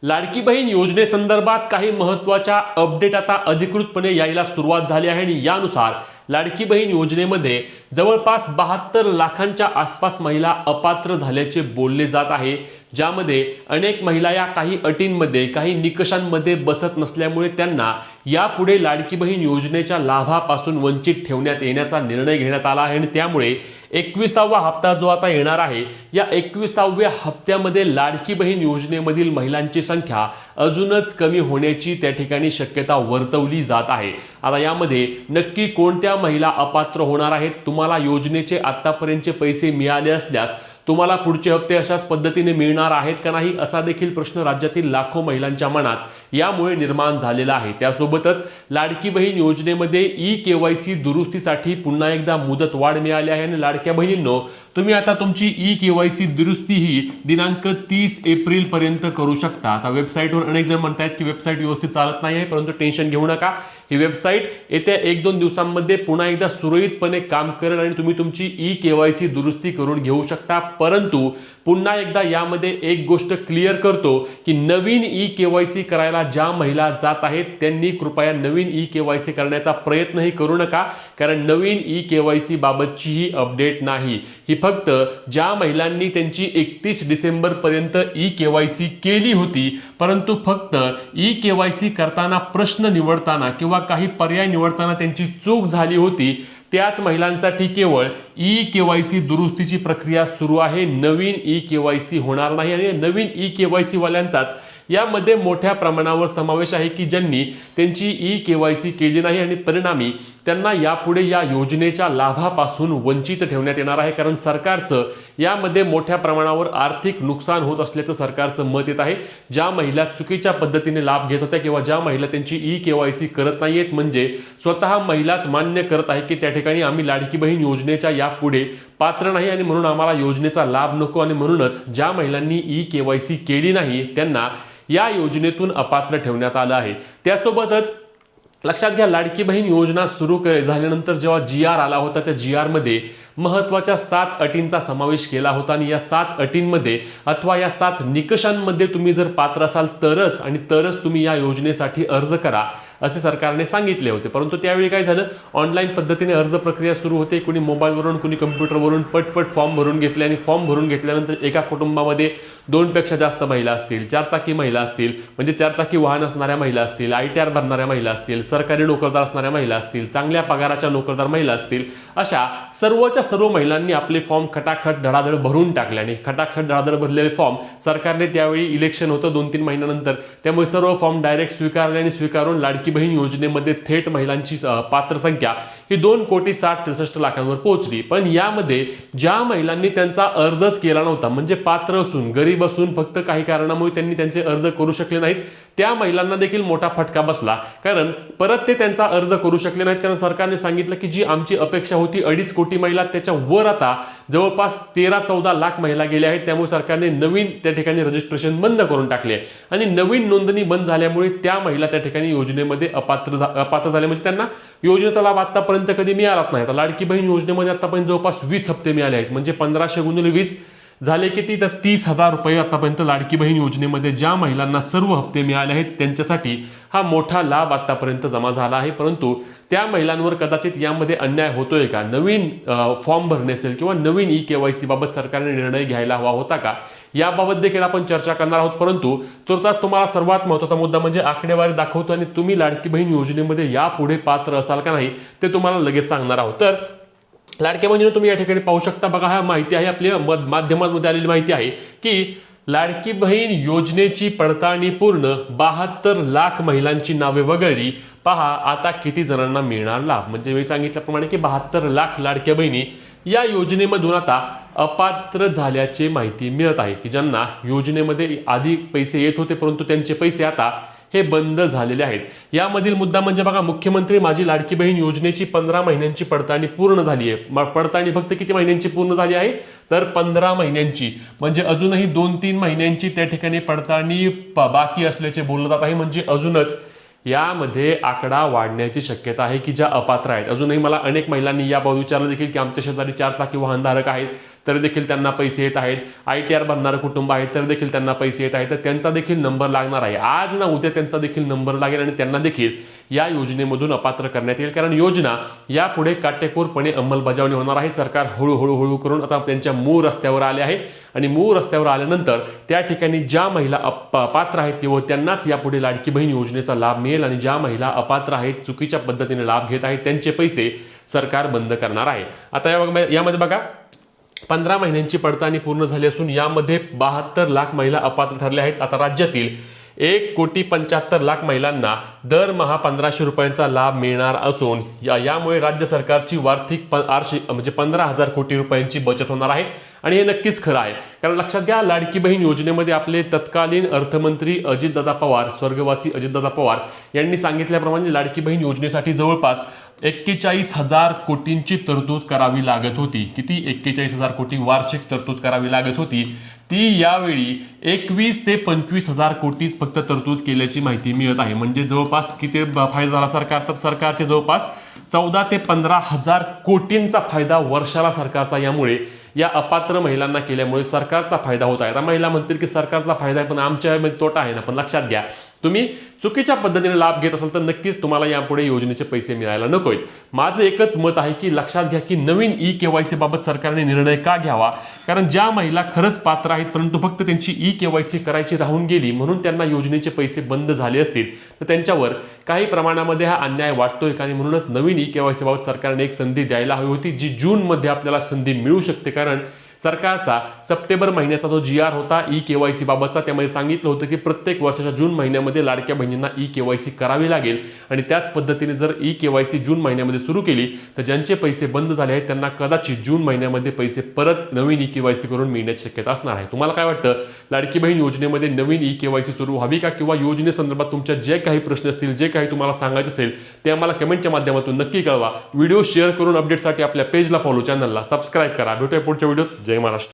लाडकी बहीण योजनेसंदर्भात काही महत्त्वाच्या अपडेट आता अधिकृतपणे यायला सुरुवात झाली आहे आणि यानुसार लाडकी बहीण योजनेमध्ये जवळपास 72 लाखांच्या आसपास महिला अपात्र झाल्याचे बोलले जात आहे, ज्यामध्ये अनेक महिला या काही अटींमध्ये काही निकषांमध्ये बसत नसल्यामुळे त्यांना यापुढे लाडकी बहीण योजनेच्या लाभापासून वंचित ठेवण्यात येण्याचा निर्णय घेण्यात आला आहे आणि त्यामुळे 21वा हप्ता जो आता येणार आहे या 21व्या हप्त्यामध्ये लाडकी बहीण योजनेमधील महिलांची संख्या अजूनच कमी होण्याची त्या ठिकाणी शक्यता वर्तवली जात आहे। आता यामध्ये नक्की कोणत्या महिला अपात्र होणार आहेत, तुम्हाला योजनेचे आतापर्यंतचे पैसे मिळाले असल्यास तुम्हाला पुढचे हप्ते अशाच पद्धतीने मिळणार आहेत का नाही असा देखील प्रश्न राज्यातील लाखो महिलांच्या मनात यामुळे निर्माण झालेला आहे। त्यासोबतच लाडकी बहीण योजनेमध्ये ई-केवायसी दुरुस्तीसाठी पुन्हा एकदा मुदतवाढ मिळाली आहे आणि लाडक्या बहिणींनो, तुम्ही आता तुमची ई-केवायसी दुरुस्ती ही दिनांक 30 एप्रिल पर्यंत करू शकता। आता वेबसाईटवर अनेक जण म्हणतात की वेबसाईट व्यवस्थित चालत नाही आहे, परंतु टेन्शन घेऊ नका, ही वेबसाईट येत्या 1-2 दिवसांमध्ये पुन्हा एकदा सुरळीतपणे काम करेल आणि तुम्ही तुमची ई-केवायसी दुरुस्ती करून घेऊ शकता। परंतु पुन्हा एकदा यामध्ये एक गोष्ट क्लिअर करतो की नवीन ई-केवायसी करायला ज्या महिला जात आहेत त्यांनी कृपया नवीन ई-केवायसी करण्याचा प्रयत्नही करू नका, कारण नवीन ई-केवायसी बाबतची ही अपडेट नाही, ही फक्त ज्या महिलांनी त्यांची 31 डिसेंबर पर्यंत ई-केवायसी केली होती परंतु फक्त ई-केवायसी करताना प्रश्न निवडताना किंवा काही पर्याय निवडताना त्यांची चूक झाली होती त्याच महिलांसाठी केवळ ई-केवायसी दुरुस्तीची प्रक्रिया सुरू आहे। नवीन ई-केवायसी होणार नाही आणि नवीन ई-केवायसी वाल्यांचाच यामध्ये मोठ्या प्रमाणावर समावेश आहे की ज्यांनी त्यांची ई-केवायसी केली नाही आणि परिणामी त्यांना यापुढे या योजनेच्या लाभापासून वंचित ठेवण्यात येणार आहे, कारण सरकारचं यामध्ये मोठ्या प्रमाणावर आर्थिक नुकसान होत असल्याचं सरकारचं मत येत आहे। ज्या महिला चुकीच्या पद्धतीने लाभ घेत होत्या किंवा ज्या महिला त्यांची ई-केवायसी करत नाहीयेत, म्हणजे स्वतः महिलाच मान्य करत आहे की त्या ठिकाणी आम्ही लाडकी बहीण योजनेच्या यापुढे पात्र नाही आणि म्हणून आम्हाला योजनेचा लाभ नको आणि म्हणूनच ज्या महिलांनी ई-केवायसी केली नाही त्यांना या योजनेतून अपात्र ठेवण्यात आलं आहे। त्यासोबतच लक्षात घ्या, लाडकी बहीण योजना सुरू झाल्यानंतर जेव्हा जी-आर आला होता त्या जी-आर मध्ये महत्त्वाच्या 7 अटींचा समावेश केला होता आणि या 7 अटींमध्ये अथवा या 7 निकषांमध्ये तुम्ही जर पात्र असाल तरच तुम्ही या योजनेसाठी अर्ज करा असे सरकारने सांगितले होते। परंतु त्यावेळी काय झालं, ऑनलाईन पद्धतीने अर्ज प्रक्रिया सुरू होते, कुणी मोबाईलवरून कुणी कम्प्युटरवरून पटपट फॉर्म भरून घेतले आणि फॉर्म भरून घेतल्यानंतर एका कुटुंबामध्ये 2 पेक्षा जास्त महिला असतील, 4 चाकी महिला असतील, म्हणजे 4 चाकी वाहन असणाऱ्या महिला असतील, ITR भरणाऱ्या महिला असतील, सरकारी नोकरदार असणाऱ्या महिला असतील, चांगल्या पगाराच्या नोकरदार महिला असतील, अशा सर्वच्या सर्व महिलांनी आपले फॉर्म खटाखट धडाधड भरून टाकले आणि खटाखट धडाधड भरलेले फॉर्म सरकारने त्यावेळी इलेक्शन होतं 2-3 महिन्यानंतर, त्यामुळे सर्व फॉर्म डायरेक्ट स्वीकारले आणि स्वीकारून लाडकी बहीण योजनेमध्ये थेट महिलांची पात्र संख्या ही 2,60,63,00,000 पोहोचली। पण यामध्ये ज्या महिलांनी त्यांचा अर्जच केला नव्हता, म्हणजे पात्र असून गरीब असून फक्त काही कारणामुळे त्यांनी त्यांचे अर्ज करू शकले नाहीत, त्या महिलांना देखील मोठा फटका बसला, कारण परत ते त्यांचा अर्ज करू शकले नाहीत, कारण सरकारने सांगितलं की जी आमची अपेक्षा होती 2.5 कोटी महिला त्याच्या वर आता जवळपास 13-14 लाख महिला गेल्या आहेत। त्यामुळे सरकारने नवीन त्या ठिकाणी रजिस्ट्रेशन बंद करून टाकले आणि नवीन नोंदणी बंद झाल्यामुळे त्या महिला त्या ठिकाणी योजनेमध्ये अपात्र झाले, म्हणजे त्यांना योजनेचा लाभ आतापर्यंत कधी मिळालाच नाही। आता लाडकी बहीण योजनेमध्ये आतापर्यंत जवळपास 20 हप्ते मिळाले आहेत, म्हणजे 1500 × 20 झाले किती, तर 30,000 रुपये आतापर्यंत लाडकी बहीण योजनेमध्ये ज्या महिलांना सर्व हप्ते मिळाले आहेत त्यांच्यासाठी हा मोठा लाभ आतापर्यंत जमा झाला आहे। परंतु त्या महिलांवर कदाचित यामध्ये अन्याय होतोय का, नवीन फॉर्म भरणे असेल किंवा नवीन ई-केवायसी बाबत सरकारने निर्णय घ्यायला हवा होता का, याबाबत देखील आपण चर्चा करणार आहोत। परंतु तुर्तास तुम्हाला सर्वात महत्त्वाचा मुद्दा म्हणजे आकडेवारी दाखवतो आणि तुम्ही लाडकी बहीण योजनेमध्ये यापुढे पात्र असाल का नाही ते तुम्हाला लगेच सांगणार आहोत। तर लाडक्या बहिणींनो, तुम्ही या ठिकाणी पाहू शकता, बघा हा माहिती आहे आपल्या माध्यमांमध्ये आलेली माहिती आहे की लाडकी बहीण योजनेची पडताळणी पूर्ण 72 लाख महिलांची नावे वगळली, पहा आता किती जणांना मिळणार लाभ। म्हणजे मी सांगितल्याप्रमाणे की 72 लाख लाडक्या बहिणी या योजनेमधून आता अपात्र झाल्याची माहिती मिळत आहे, की ज्यांना योजनेमध्ये आधी पैसे येत होते परंतु त्यांचे पैसे आता हे बंद झालेले आहेत। यामधील मुद्दा म्हणजे बघा, मुख्यमंत्री माझी लाडकी बहीण योजनेची 15 महिन्यांची पडताळणी पूर्ण झाली आहे। पडताळणी फक्त किती महिन्यांची पूर्ण झाली आहे, तर 15 महिन्यांची, म्हणजे अजूनही 2-3 महिन्यांची त्या ठिकाणी पडताळणी बाकी असल्याचे बोललं जात आहे। म्हणजे अजूनच यामध्ये आकडा वाढण्याची शक्यता आहे की ज्या अपात्र आहेत। अजूनही मला अनेक महिलांनी याबाबत विचारलं देखील की आमच्या शेजारी 4 चाकी वाहनधारक आहेत, तर देखील त्यांना पैसे येत आहेत, ITR भरणारं कुटुंब आहे तर देखील त्यांना पैसे येत आहेत, तर त्यांचा देखील नंबर लागणार आहे. आज ना उद्या त्यांचा देखील नंबर लागेल आणि त्यांना देखील या योजनेमधून अपात्र करण्यात येईल, कारण योजना यापुढे काटेकोरपणे अंमलबजावणी होणार आहे. सरकार हळूहळू करून आता त्यांच्या मूळ रस्त्यावर आले आहे आणि मूळ रस्त्यावर आल्यानंतर त्या ठिकाणी ज्या महिला अपात्र आहेत केवळ त्यांनाच यापुढे लाडकी बहीण योजनेचा लाभ मिळेल आणि ज्या महिला अपात्र आहेत, चुकीच्या पद्धतीने लाभ घेत आहेत, त्यांचे पैसे सरकार बंद करणार आहे. आता यामध्ये बघा 15 महिन्यांची पडताळणी पूर्ण झाली असून यामध्ये 72 लाख महिला अपात्र ठरल्या आहेत. आता राज्यातील 1,75,00,000 महिलांना दरमहा 1,500 रुपयांचा लाभ मिळणार असून यामुळे राज्य सरकारची वार्षिक म्हणजे 15,000 कोटी रुपयांची बचत होणार आहे. आणि हे नक्कीच खरं आहे, कारण लक्षात घ्या लाडकी बहीण योजनेमध्ये आपले तत्कालीन अर्थमंत्री अजितदादा पवार, स्वर्गवासी अजितदादा पवार यांनी सांगितल्याप्रमाणे लाडकी बहीण योजनेसाठी जवळपास 41,000 कोटींची तरतूद करावी लागत होती. किती? 41,000 कोटी वार्षिक तरतूद करावी लागत होती. ती यावेळी 21 ते 25,000 कोटीच फक्त तरतूद केल्याची माहिती मिळत आहे. म्हणजे जवळपास किती फायदा झाला सरकार? तर सरकारचे जवळपास 14 ते 15,000 कोटींचा फायदा वर्षाला सरकारचा यामुळे या अपात्र महिलांना केल्यामुळे सरकारचा फायदा होत आहे. आता महिला म्हणतील की सरकारचा फायदा आहे पण आमच्यामध्ये तोटा आहे ना. पण लक्षात घ्या, तुम्ही चुकीच्या पद्धतीने लाभ घेत असाल तर नक्कीच तुम्हाला यापुढे योजनेचे पैसे मिळायला नकोत. माझं एकच मत आहे की लक्षात घ्या की नवीन EKYC बाबत सरकारने निर्णय का घ्यावा? कारण ज्या महिला खरंच पात्र आहेत परंतु फक्त त्यांची EKYC करायची राहून गेली म्हणून त्यांना योजनेचे पैसे बंद झाले असतील तर त्यांच्यावर काही प्रमाणामध्ये हा अन्याय वाटतोय. आणि म्हणूनच नवीन EKYC बाबत सरकारने एक संधी द्यायला हवी होती, जी जूनमध्ये आपल्याला संधी मिळू शकते. कारण सरकारचा सप्टेंबर महिन्याचा जो GR होता EKYC बाबतचा, त्यामध्ये सांगितलं होतं की प्रत्येक वर्षाच्या जून महिन्यामध्ये लाडक्या बहिणींना EKYC करावी लागेल आणि त्याच पद्धतीने जर EKYC जून महिन्यामध्ये सुरू केली तर ज्यांचे पैसे बंद झाले आहेत त्यांना कदाचित जून महिन्यामध्ये पैसे परत नवीन EKYC करून मिळण्याची शक्यता असणार आहे. तुम्हाला काय वाटतं? लाडकी बहीण योजनेमध्ये नवीन EKYC सुरू व्हावी का? किंवा योजनेसंदर्भात तुमच्या जे काही प्रश्न असतील, जे काही तुम्हाला सांगायचे असेल ते आम्हाला कमेंटच्या माध्यमातून नक्की कळवा. व्हिडिओ शेअर करून अपडेटसाठी आपल्या पेजला फॉलो, चॅनलला सबस्क्राईब करा. भेटूया पुढच्या व्हिडिओत. जय महाराष्ट्र.